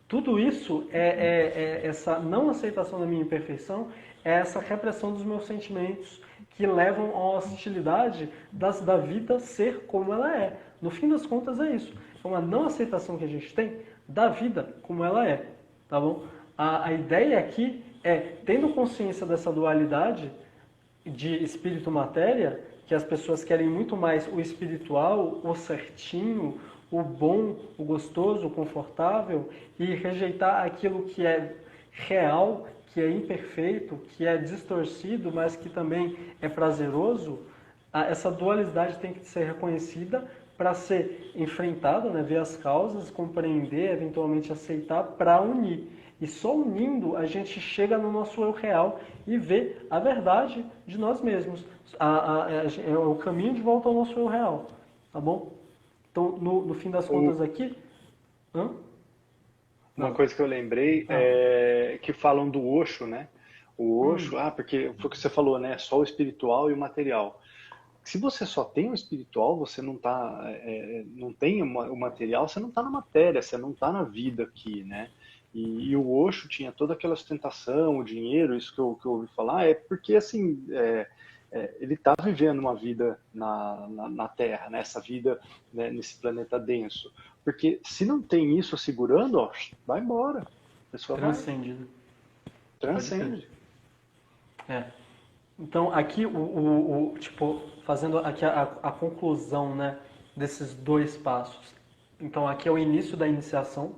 S1: Tudo isso é essa não aceitação da minha imperfeição, é essa repressão dos meus sentimentos que levam à hostilidade da vida ser como ela é. No fim das contas é isso. É uma não aceitação que a gente tem da vida como ela é, tá bom? A ideia aqui é, tendo consciência dessa dualidade de espírito-matéria, que as pessoas querem muito mais o espiritual, o certinho, o bom, o gostoso, o confortável, e rejeitar aquilo que é real, que é imperfeito, que é distorcido, mas que também é prazeroso. Essa dualidade tem que ser reconhecida para ser enfrentada, né, ver as causas, compreender, eventualmente aceitar, para unir. E só unindo a gente chega no nosso eu real e vê a verdade de nós mesmos. É o caminho de volta ao nosso eu real, tá bom? Então, no fim das contas aqui... Hã?
S2: Uma
S1: Não.
S2: coisa que eu lembrei é que falam do Osho, né? O Osho, porque foi o que você falou, né? Só o espiritual e o material. Se você só tem o espiritual, você não tá, não tem o material, você não está na matéria, você não está na vida aqui, né? E o Osho tinha toda aquela ostentação, o dinheiro, isso que eu ouvi falar, é porque assim, ele está vivendo uma vida na Terra, né? Essa vida, né, nesse planeta denso. Porque se não tem isso segurando, ó, vai embora. A pessoa vai,
S1: Transcendido. Pode crer.
S2: transcende.
S1: É. Então, aqui, tipo, fazendo aqui a conclusão, né, desses dois passos. Então, aqui é o início da iniciação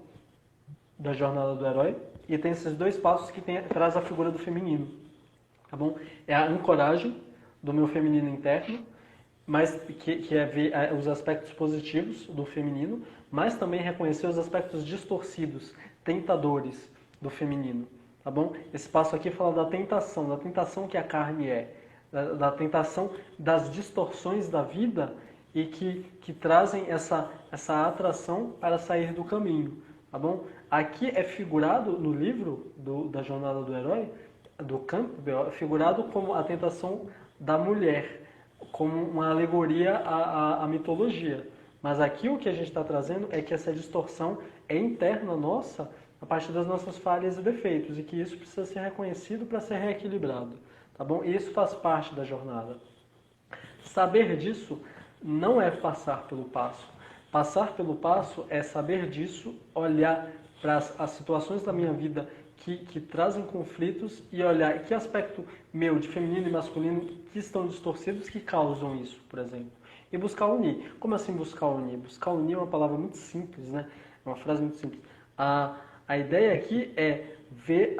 S1: da jornada do herói, e tem esses dois passos que traz a figura do feminino, tá bom? É a ancoragem do meu feminino interno, mas que é ver os aspectos positivos do feminino, mas também reconhecer os aspectos distorcidos, tentadores do feminino, tá bom? Esse passo aqui fala da tentação que a carne é, da tentação das distorções da vida e que trazem essa atração para sair do caminho, tá bom? Aqui é figurado no livro da Jornada do Herói, do Campbell, é figurado como a tentação da mulher, como uma alegoria à mitologia. Mas aqui o que a gente está trazendo é que essa distorção é interna nossa, a partir das nossas falhas e defeitos, e que isso precisa ser reconhecido para ser reequilibrado, tá bom? E isso faz parte da jornada. Saber disso não é passar pelo passo. Passar pelo passo é saber disso, olhar para as situações da minha vida que trazem conflitos e olhar que aspecto meu de feminino e masculino que estão distorcidos que causam isso, por exemplo. E buscar unir. Como assim buscar unir? Buscar unir é uma palavra muito simples, né? É uma frase muito simples. A ideia aqui é ver,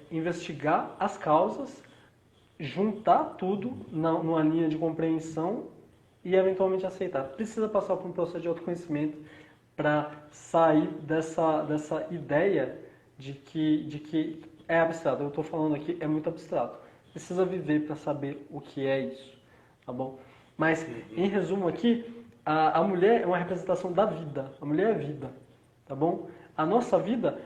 S1: investigar as causas, juntar tudo numa linha de compreensão e eventualmente aceitar. Precisa passar por um processo de autoconhecimento para sair dessa ideia de que é abstrato. Eu estou falando aqui, é muito abstrato. Precisa viver para saber o que é isso, tá bom? Mas, em resumo aqui, a mulher é uma representação da vida. A mulher é vida, tá bom? A nossa vida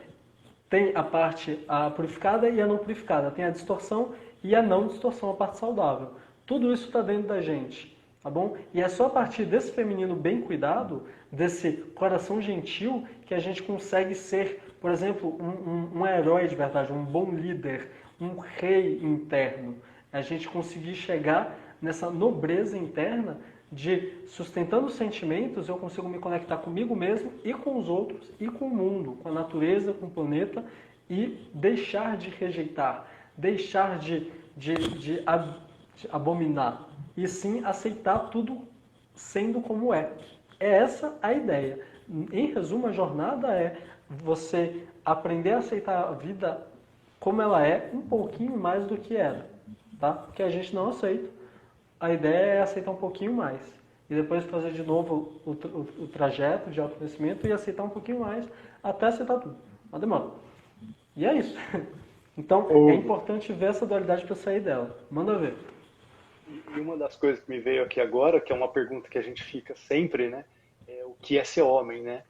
S1: tem a parte purificada e a não purificada. Tem a distorção e a não distorção, a parte saudável. Tudo isso está dentro da gente, tá bom? E é só a partir desse feminino bem cuidado, desse coração gentil, que a gente consegue ser, por exemplo, um herói de verdade, um bom líder, um rei interno. A gente conseguir chegar nessa nobreza interna de, sustentando os sentimentos, eu consigo me conectar comigo mesmo e com os outros e com o mundo, com a natureza, com o planeta, e deixar de rejeitar, deixar de abominar, e sim aceitar tudo sendo como é. É essa a ideia. Em resumo, a jornada é você aprender a aceitar a vida como ela é, um pouquinho mais do que era, tá? Porque a gente não aceita. A ideia é aceitar um pouquinho mais. E depois fazer de novo o trajeto de autoconhecimento e aceitar um pouquinho mais até aceitar tudo. Mas demora. E é isso. Então, é importante ver essa dualidade para sair dela. Manda ver.
S2: E uma das coisas que me veio aqui agora, que é uma pergunta que a gente fica sempre, né? É o que é ser homem, né?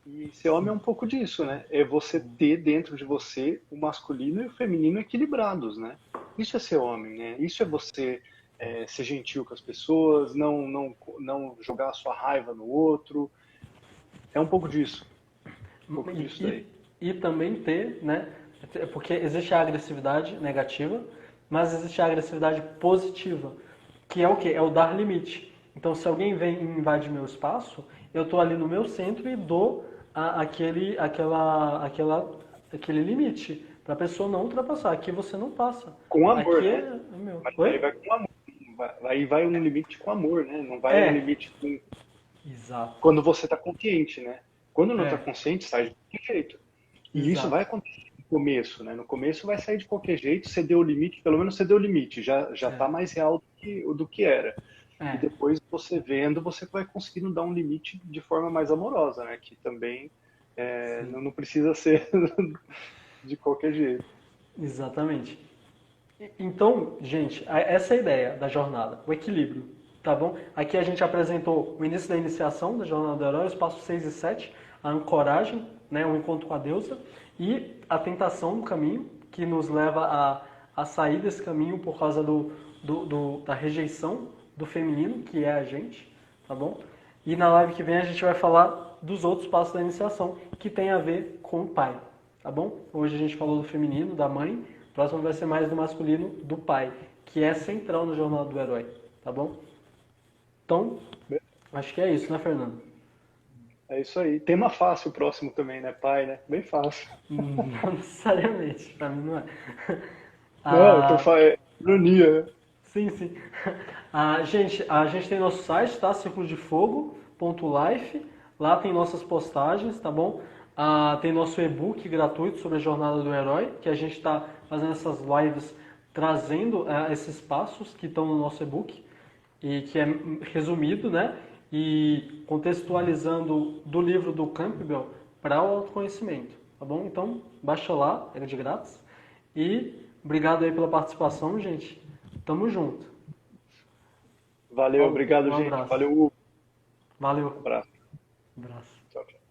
S2: E ser homem é um pouco disso, né? É você ter dentro de você o masculino e o feminino equilibrados, né? Isso é ser homem, né? Isso é você ser gentil com as pessoas, não jogar a sua raiva no outro. É um pouco disso. Um pouco disso daí.
S1: E também ter, né? Porque existe a agressividade negativa, mas existe a agressividade positiva, que é o quê? É o dar limite. Então, se alguém vem e invade meu espaço, eu estou ali no meu centro e dou aquele limite para a pessoa não ultrapassar. Aqui você não passa.
S2: Com amor,
S1: aqui
S2: né?
S1: é meu.
S2: Aí vai com amor. Aí vai um limite com amor, né? Não vai um limite com...
S1: Exato.
S2: Quando você está consciente, né? Quando não está
S1: É.
S2: consciente, sai de qualquer jeito. E
S1: Exato.
S2: isso vai acontecer no começo, né? No começo vai sair de qualquer jeito, você deu o limite, pelo menos você deu o limite, já tá mais real do que era. E
S1: É,
S2: depois você vendo, você vai conseguindo dar um limite de forma mais amorosa, né? Que também
S1: sim,
S2: não precisa ser de qualquer jeito.
S1: exatamente. Então, gente, essa é a ideia da jornada, o equilíbrio, tá bom? Aqui a gente apresentou o início da iniciação da jornada do herói, os passos 6 e 7, a ancoragem, né, o encontro com a deusa, e a tentação do caminho, que nos leva a sair desse caminho por causa da rejeição do feminino, que é a gente, tá bom? E na live que vem a gente vai falar dos outros passos da iniciação, que tem a ver com o pai, tá bom? Hoje a gente falou do feminino, da mãe, o próximo vai ser mais do masculino, do pai, que é central no Jornal do Herói, tá bom? Então, acho que é isso, né, Fernando?
S2: É isso aí. Tema fácil o próximo também, né? Pai, né? Bem fácil.
S1: Não necessariamente, pra mim não é.
S2: Não, eu tô
S1: Ah,
S2: falando. Ironia, né?
S1: sim, sim. Gente, a gente tem nosso site, tá? Círculodefogo.life. Lá tem nossas postagens, tá bom? Tem nosso e-book gratuito sobre a jornada do herói, que a gente está fazendo essas lives trazendo esses passos que estão no nosso e-book e que é resumido, né? E contextualizando do livro do Campbell para o autoconhecimento, tá bom? Então, baixa lá, é de grátis. E obrigado aí pela participação, gente. Tamo junto.
S2: Valeu,
S1: Falou,
S2: obrigado,
S1: um
S2: gente.
S1: abraço.
S2: Valeu, Hugo.
S1: Valeu.
S2: Abraço.
S1: Um abraço.
S2: Tchau, tchau.